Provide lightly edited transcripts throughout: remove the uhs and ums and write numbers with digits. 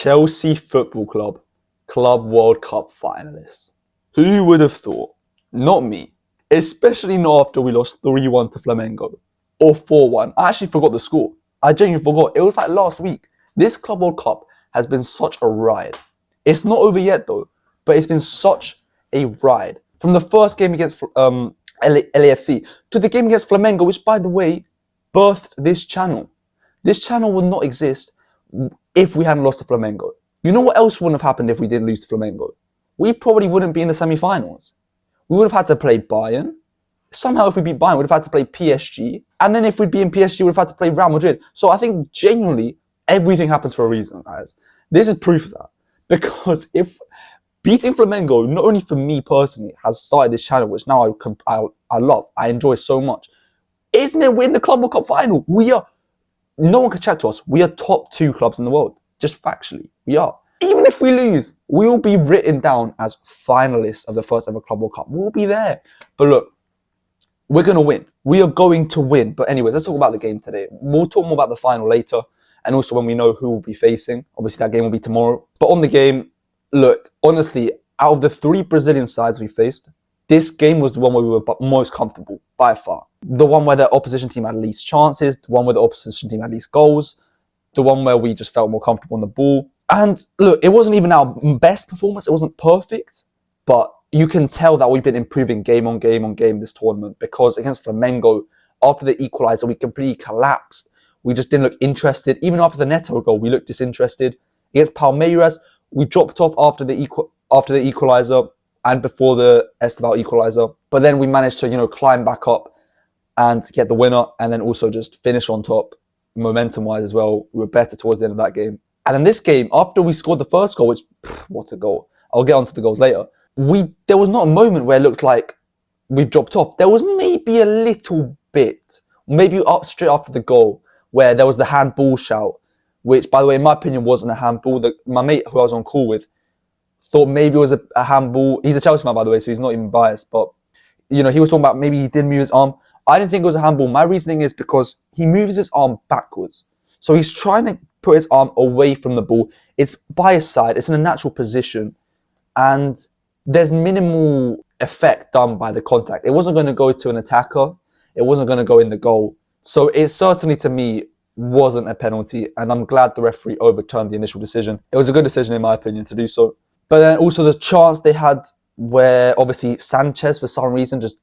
Chelsea Football Club World Cup finalists. Who would have thought? Not me. Especially not after we lost 3-1 to Flamengo. Or 4-1. I actually forgot the score. I genuinely forgot. It was like last week. This Club World Cup has been such a ride. It's not over yet though, but it's been such a ride. From the first game against LAFC to the game against Flamengo, which by the way, birthed this channel. This channel would not exist if we hadn't lost to Flamengo. You know what else wouldn't have happened if we didn't lose to Flamengo? We probably wouldn't be in the semi-finals. We would have had to play Bayern. Somehow if we beat Bayern, we would have had to play PSG. And then if we'd be in PSG, we would have had to play Real Madrid. So I think genuinely, everything happens for a reason, guys. This is proof of that. Because if beating Flamengo, not only for me personally, has started this channel, which now I love, I enjoy so much, isn't it? We're in the Club World Cup final. No one can chat to us. We are top 2 clubs in the world. Just factually, we are. Even if we lose, we will be written down as finalists of the first ever Club World Cup. We'll be there. But look, we're going to win. We are going to win. But anyways, let's talk about the game today. We'll talk more about the final later. And also when we know who we'll be facing. Obviously, that game will be tomorrow. But on the game, look, honestly, out of the 3 Brazilian sides we faced, this game was the one where we were most comfortable, by far. The one where the opposition team had least chances, the one where the opposition team had least goals, the one where we just felt more comfortable on the ball. And look, it wasn't even our best performance. It wasn't perfect, but you can tell that we've been improving game on game this tournament, because against Flamengo, after the equaliser, we completely collapsed. We just didn't look interested. Even after the Neto goal, we looked disinterested. Against Palmeiras, we dropped off after the equaliser and before the Esteval equaliser. But then we managed to, climb back up and get the winner, and then also just finish on top, momentum-wise as well. We were better towards the end of that game. And in this game, after we scored the first goal, which, what a goal. I'll get onto the goals later. There was not a moment where it looked like we've dropped off. There was maybe a little bit, maybe up straight after the goal, where there was the handball shout, which, by the way, in my opinion, wasn't a handball. My mate who I was on call with thought maybe it was a handball. He's a Chelsea fan, by the way, so he's not even biased. But, he was talking about maybe he did move his arm. I didn't think it was a handball. My reasoning is because he moves his arm backwards. So he's trying to put his arm away from the ball. It's by his side. It's in a natural position. And there's minimal effect done by the contact. It wasn't going to go to an attacker. It wasn't going to go in the goal. So it certainly, to me, wasn't a penalty. And I'm glad the referee overturned the initial decision. It was a good decision, in my opinion, to do so. But then also the chance they had where, obviously, Sanchez, for some reason, just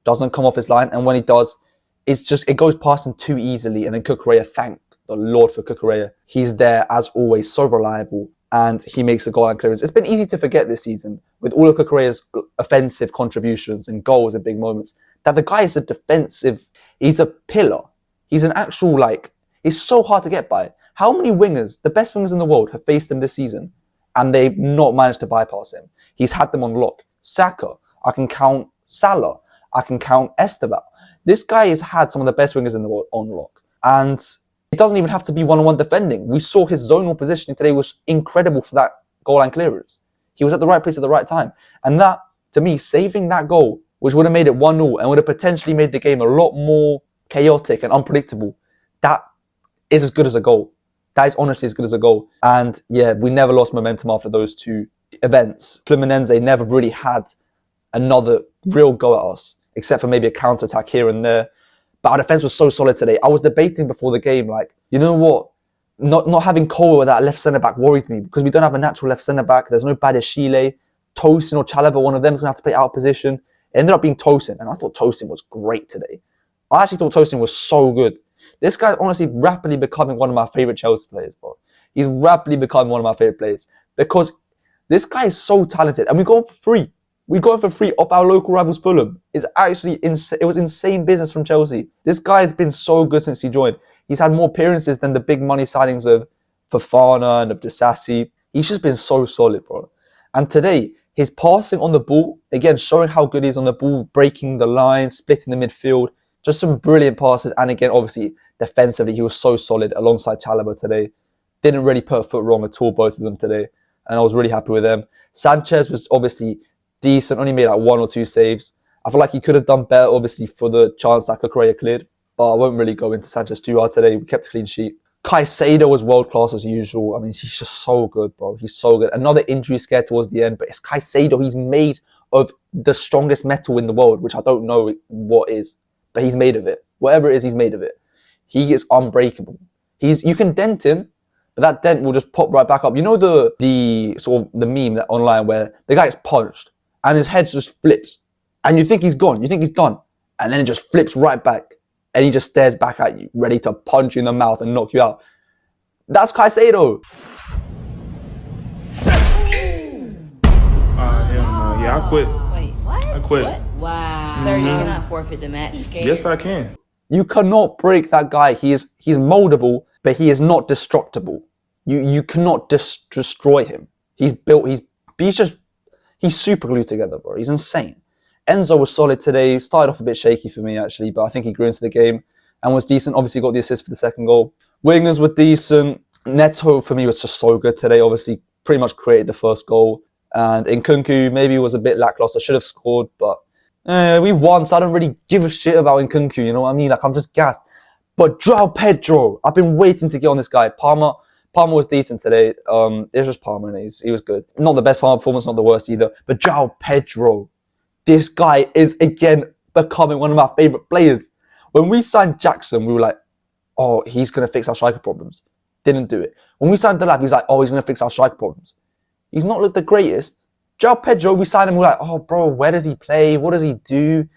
doesn't come off his line. And when he does, it goes past him too easily. And then Cucurella, thank the Lord for Cucurella. He's there, as always, so reliable. And he makes the goal line clearance. It's been easy to forget this season, with all of Cucurella's offensive contributions and goals and big moments, that the guy is a defensive, he's a pillar. He's an actual, he's so hard to get by. How many wingers, the best wingers in the world, have faced him this season, and they've not managed to bypass him? He's had them on lock. Saka, I can count Salah, I can count Esteval. This guy has had some of the best wingers in the world on lock. And it doesn't even have to be one-on-one defending. We saw his zonal positioning today was incredible for that goal line clearance. He was at the right place at the right time. And that, to me, saving that goal, which would have made it 1-0 and would have potentially made the game a lot more chaotic and unpredictable, that is as good as a goal. That is honestly as good as a goal. And yeah, we never lost momentum after those 2 events. Fluminense never really had another real go at us, except for maybe a counter-attack here and there. But our defense was so solid today. I was debating before the game, you know what? Not having Cole with that left centre-back worries me, because we don't have a natural left centre-back. There's no Badiashile. Tosin or Chalobah, one of them is going to have to play out of position. It ended up being Tosin, and I thought Tosin was great today. I actually thought Tosin was so good. This guy's honestly rapidly becoming one of my favourite Chelsea players, bro. He's rapidly becoming one of my favourite players, because this guy is so talented, and we got him for free. We got him for free off our local rivals Fulham. It was insane business from Chelsea. This guy has been so good since he joined. He's had more appearances than the big money signings of Fofana and of Disasi. He's just been so solid, bro. And today, his passing on the ball, again, showing how good he is on the ball, breaking the line, splitting the midfield, just some brilliant passes. And again, obviously, defensively, he was so solid alongside Chalobah today. Didn't really put a foot wrong at all, both of them today. And I was really happy with them. Sanchez was obviously decent, only made 1 or 2 saves. I feel like he could have done better, obviously, for the chance that Cucurella cleared. But I won't really go into Sanchez too hard today. We kept a clean sheet. Caicedo was world class as usual. I mean, he's just so good, bro. He's so good. Another injury scare towards the end, but it's Caicedo. He's made of the strongest metal in the world, which I don't know what is, but he's made of it. Whatever it is, he's made of it. He is unbreakable. You can dent him, but that dent will just pop right back up. You know the sort of the meme that online where the guy gets punched and his head just flips, and you think he's gone, you think he's done, and then it just flips right back, and he just stares back at you, ready to punch you in the mouth and knock you out. That's Caicedo. Yeah, I quit. Wait, what? I quit. What? Wow. Sir, you cannot forfeit the match. Scared. Yes, I can. You cannot break that guy. He's moldable, but he is not destructible. You cannot destroy him. He's super glued together, bro. He's insane. Enzo was solid today. Started off a bit shaky for me, actually, but I think he grew into the game and was decent. Obviously got the assist for the second goal. Wingers were decent. Neto, for me, was just so good today. Obviously, pretty much created the first goal. And Nkunku maybe was a bit lackluster. Should have scored, but we won, so I don't really give a shit about Nkunku, you know what I mean? Like, I'm just gassed. But Joao Pedro, I've been waiting to get on this guy. Palmer was decent today. It was just Palmer, and he was good. Not the best Palmer performance, not the worst either. But Joao Pedro, this guy is, again, becoming one of my favourite players. When we signed Jackson, we were like, oh, he's going to fix our striker problems. Didn't do it. When we signed Delap, he's like, oh, he's going to fix our striker problems. He's not looked the greatest. Joao Pedro, we signed him, we're like, oh, bro, where does he play? What does he do?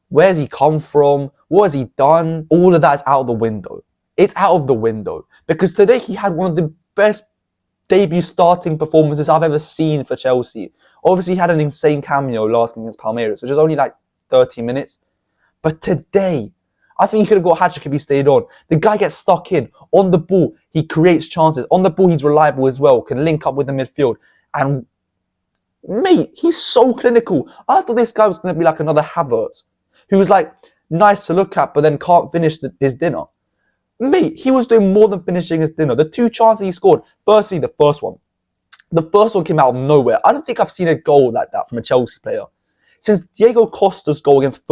Where's he come from? What has he done? All of that is out of the window. It's out of the window. Because today he had one of the best debut starting performances I've ever seen for Chelsea. Obviously, he had an insane cameo last game against Palmeiras, which was only like 30 minutes. But today, I think he could have got a hat-trick if he stayed on. The guy gets stuck in. On the ball, he creates chances. On the ball, he's reliable as well. Can link up with the midfield. And mate, he's so clinical. I thought this guy was going to be like another Havertz, who was like nice to look at, but then can't finish his dinner. Mate, he was doing more than finishing his dinner. The two chances he scored, firstly, the first one came out of nowhere. I don't think I've seen a goal like that from a Chelsea player since Diego Costa's goal against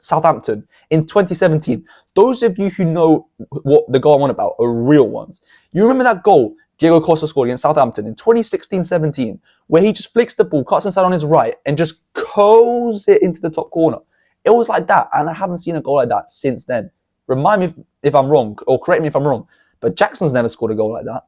Southampton in 2017. Those of you who know what the goal I'm on about are real ones. You remember that goal Diego Costa scored against Southampton in 2016-17, where he just flicks the ball, cuts inside on his right, and just curls it into the top corner. It was like that, and I haven't seen a goal like that since then. Remind me if I'm wrong, or correct me if I'm wrong, but Jackson's never scored a goal like that.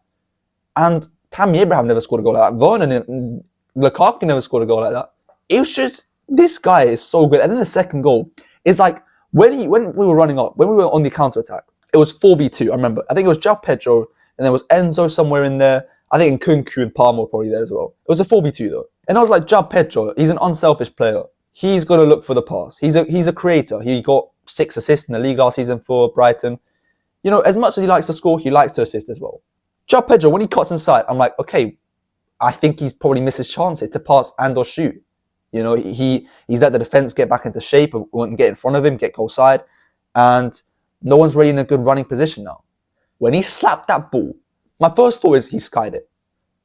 And Tammy Abraham never scored a goal like that. Vernon and Lukaku never scored a goal like that. It was just, this guy is so good. And then the second goal is like, when we were running up, when we were on the counter-attack, it was 4v2, I remember. I think it was Joao Pedro, and there was Enzo somewhere in there. I think Nkunku and Palmer were probably there as well. It was a 4v2 though. And I was like, Joao Pedro, he's an unselfish player. He's going to look for the pass. He's a creator. He got 6 assists in the league last season for Brighton. You know, as much as he likes to score, he likes to assist as well. Joao Pedro, when he cuts inside, I'm like, okay, I think he's probably missed his chance here to pass and or shoot. You know, he's let the defence get back into shape and get in front of him, get goal side. And no one's really in a good running position now. When he slapped that ball, my first thought is he skied it.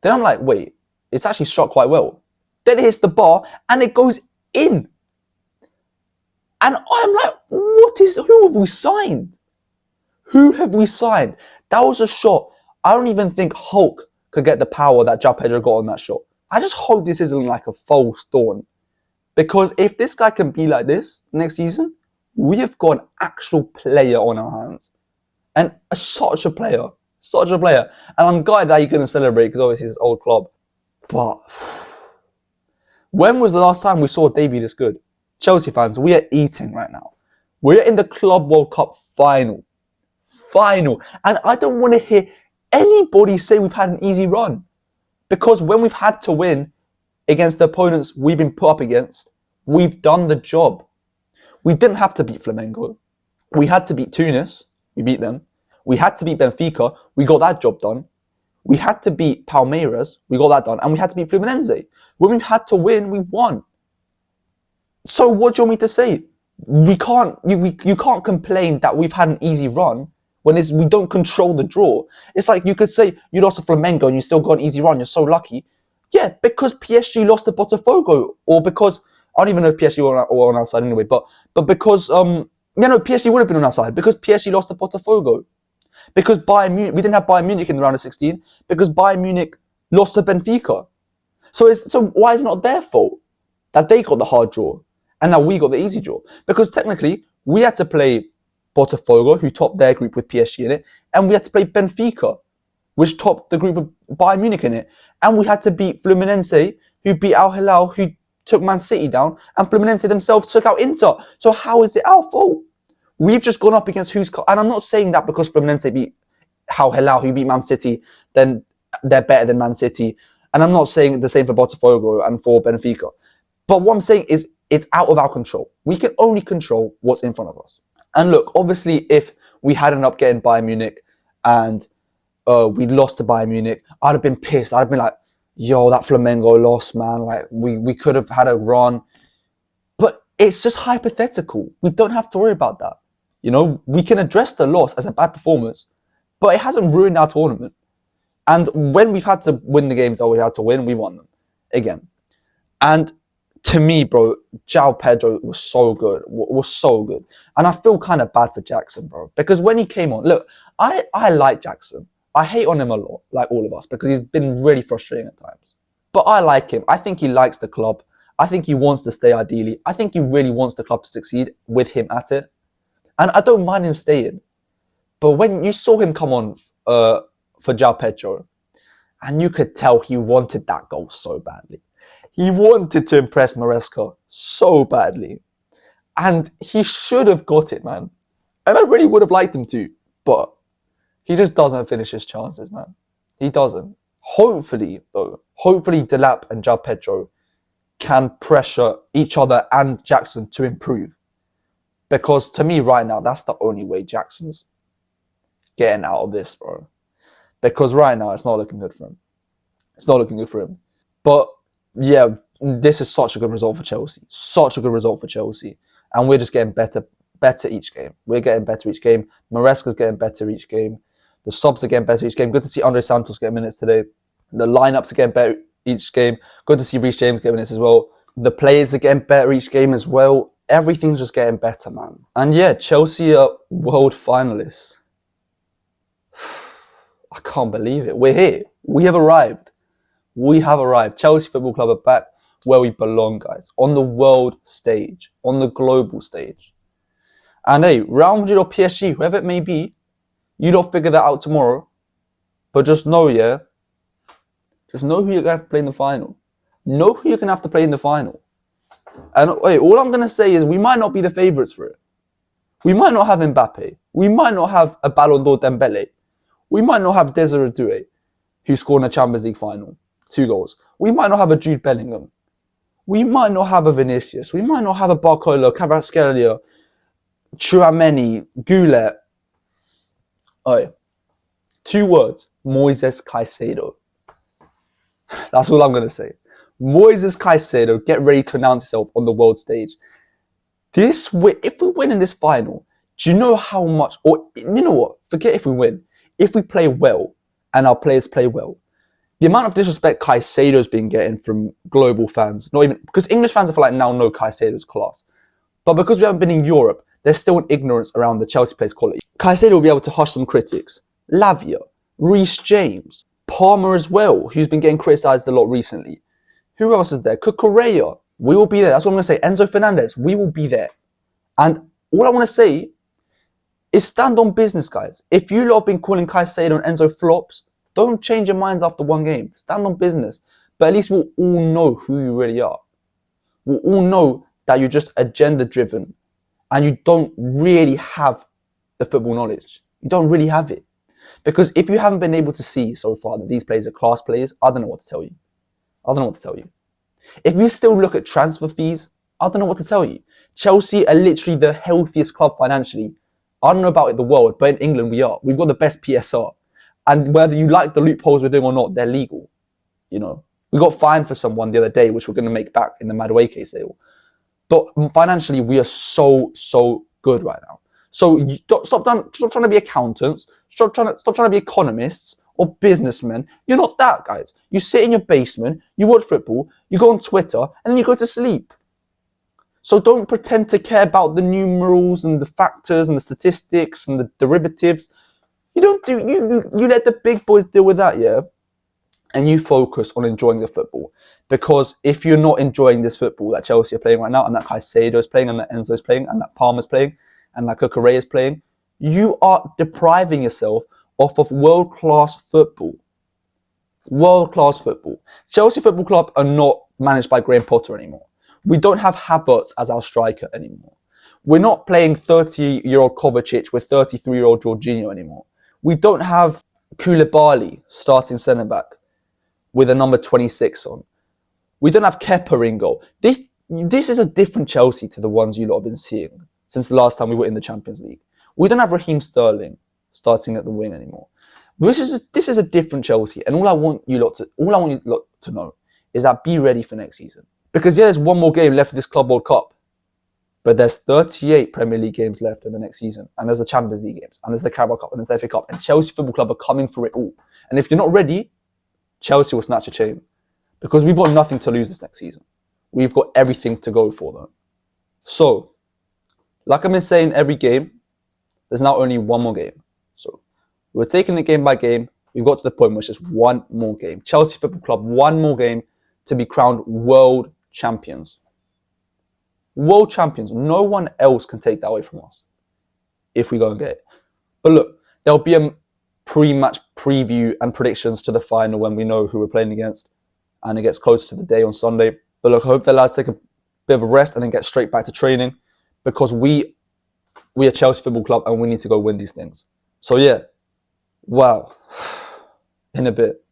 Then I'm like, wait, it's actually shot quite well. Then it hits the bar and it goes in. And I'm like, who have we signed? Who have we signed? That was a shot. I don't even think Hulk could get the power that Joao Pedro got on that shot. I just hope this isn't like a false dawn. Because if this guy can be like this next season, we have got an actual player on our hands. And such a player. And I'm glad that he couldn't celebrate because obviously it's his old club. But when was the last time we saw a debut this good? Chelsea fans, we are eating right now. We're in the Club World Cup final. And I don't want to hear anybody say we've had an easy run. Because when we've had to win against the opponents we've been put up against, we've done the job. We didn't have to beat Flamengo. We had to beat Tunis. We beat them. We had to beat Benfica. We got that job done. We had to beat Palmeiras. We got that done. And we had to beat Fluminense. When we've had to win, we won. So what do you want me to say? You can't complain that we've had an easy run when we don't control the draw. It's like you could say you lost to Flamengo and you still got an easy run. You're so lucky. Yeah, because PSG lost to Botafogo, or because I don't even know if PSG were on our side anyway. But because PSG would have been on our side because PSG lost to Botafogo. Because we didn't have Bayern Munich in the round of 16 because Bayern Munich lost to Benfica. So why is it not their fault that they got the hard draw and that we got the easy draw? Because technically, we had to play Botafogo, who topped their group with PSG in it, and we had to play Benfica, which topped the group with Bayern Munich in it. And we had to beat Fluminense, who beat Al Hilal, who took Man City down, and Fluminense themselves took out Inter. So how is it our fault? We've just gone up against and I'm not saying that because Fluminense beat Al Hilal, who beat Man City, then they're better than Man City. And I'm not saying the same for Botafogo and for Benfica. But what I'm saying is it's out of our control. We can only control what's in front of us. And look, obviously, if we had ended up getting Bayern Munich and we lost to Bayern Munich, I'd have been pissed. I'd have been like, yo, that Flamengo lost, man. Like, we could have had a run. But it's just hypothetical. We don't have to worry about that. You know, we can address the loss as a bad performance, but it hasn't ruined our tournament. And when we've had to win the games that we had to win, we won them again. And to me, bro, Joao Pedro was so good. Was so good. And I feel kind of bad for Jackson, bro. Because when he came on, look, I like Jackson. I hate on him a lot, like all of us, because he's been really frustrating at times. But I like him. I think he likes the club. I think he wants to stay ideally. I think he really wants the club to succeed with him at it. And I don't mind him staying. But when you saw him come on for Joao Pedro, and you could tell he wanted that goal so badly. He wanted to impress Maresca so badly. And he should have got it, man. And I really would have liked him to. But he just doesn't finish his chances, man. He doesn't. Hopefully, though, Delap and Joao Pedro can pressure each other and Jackson to improve. Because to me right now, that's the only way Jackson's getting out of this, bro. Because right now, it's not looking good for him. It's not looking good for him. But yeah, this is such a good result for Chelsea. Such a good result for Chelsea. And we're just getting better each game. We're getting better each game. Maresca's getting better each game. The subs are getting better each game. Good to see Andre Santos get minutes today. The lineups are getting better each game. Good to see Reece James get minutes as well. The players are getting better each game as well. Everything's just getting better, man. And yeah, Chelsea are world finalists. I can't believe it. We're here. We have arrived. We have arrived. Chelsea Football Club are back where we belong, guys. On the world stage. On the global stage. And hey, Real Madrid or PSG, whoever it may be, you don't figure that out tomorrow. But just know, yeah, just know who you're going to have to play in the final. Know who you're going to have to play in the final. And wait, all I'm going to say is we might not be the favourites for it. We might not have Mbappe. We might not have a Ballon d'Or Dembele. We might not have Desiree Doué, who scored in a Champions League final. 2 goals. We might not have a Jude Bellingham. We might not have a Vinicius. We might not have a Barcola, Kvaratskhelia, Tchouaméni, Goulet. Oh, 2 words. Moises Caicedo. That's all I'm going to say. Moises Caicedo, get ready to announce yourself on the world stage. If we win in this final, do you know how much, or you know what? Forget if we win. If we play well and our players play well, the amount of disrespect Caicedo's been getting from global fans, not even because English fans I feel like now know Caicedo's class, but because we haven't been in Europe, there's still an ignorance around the Chelsea players' quality. Caicedo will be able to hush some critics. Lavia, Reece James, Palmer as well, who's been getting criticised a lot recently. Who else is there? Cucurella. We will be there. That's what I'm going to say. Enzo Fernandez. We will be there. And all I want to say is stand on business, guys. If you lot have been calling Caicedo and Enzo flops, don't change your minds after one game. Stand on business. But at least we'll all know who you really are. We'll all know that you're just agenda-driven and you don't really have the football knowledge. You don't really have it. Because if you haven't been able to see so far that these players are class players, I don't know what to tell you. I don't know what to tell you. If you still look at transfer fees, I don't know what to tell you. Chelsea are literally the healthiest club financially. I don't know about the world, but in England we are. We've got the best PSR. And whether you like the loopholes we're doing or not, they're legal. You know, we got fined for someone the other day, which we're going to make back in the Madueke sale. But financially, we are so good right now. So stop trying to be accountants. Stop trying to be economists or businessmen. You're not that, guys. You sit in your basement, you watch football, you go on Twitter, and then you go to sleep. So don't pretend to care about the numerals and the factors and the statistics and the derivatives. You don't do you let the big boys deal with that, yeah? And you focus on enjoying the football. Because if you're not enjoying this football that Chelsea are playing right now, and that Caicedo is playing, and that Enzo is playing, and that Palmer's playing, and that Cucurella is playing, you are depriving yourself of world-class football. World-class football. Chelsea Football Club are not managed by Graham Potter anymore. We don't have Havertz as our striker anymore. We're not playing 30-year-old Kovacic with 33-year-old Jorginho anymore. We don't have Koulibaly starting centre-back with a number 26 on. We don't have Kepa in goal. This is a different Chelsea to the ones you lot have been seeing since the last time we were in the Champions League. We don't have Raheem Sterling starting at the wing anymore. This is a different Chelsea, and all I want you lot to know is that be ready for next season. Because there's one more game left of this Club World Cup, but there's 38 Premier League games left in the next season, and there's the Champions League games, and there's the Carabao Cup, and there's the FA Cup, and Chelsea Football Club are coming for it all. And if you're not ready, Chelsea will snatch a chain, because we've got nothing to lose this next season. We've got everything to go for, though. So, like I've been saying every game, there's now only one more game. So, we're taking it game by game. We've got to the point where it's just one more game. Chelsea Football Club, one more game to be crowned world champions. World champions. No one else can take that away from us if we go and get it. But look, there'll be a pre-match preview and predictions to the final when we know who we're playing against, and it gets closer to the day on Sunday. But look, I hope the lads take a bit of a rest and then get straight back to training, because we are Chelsea Football Club and we need to go win these things. So yeah, wow, in a bit.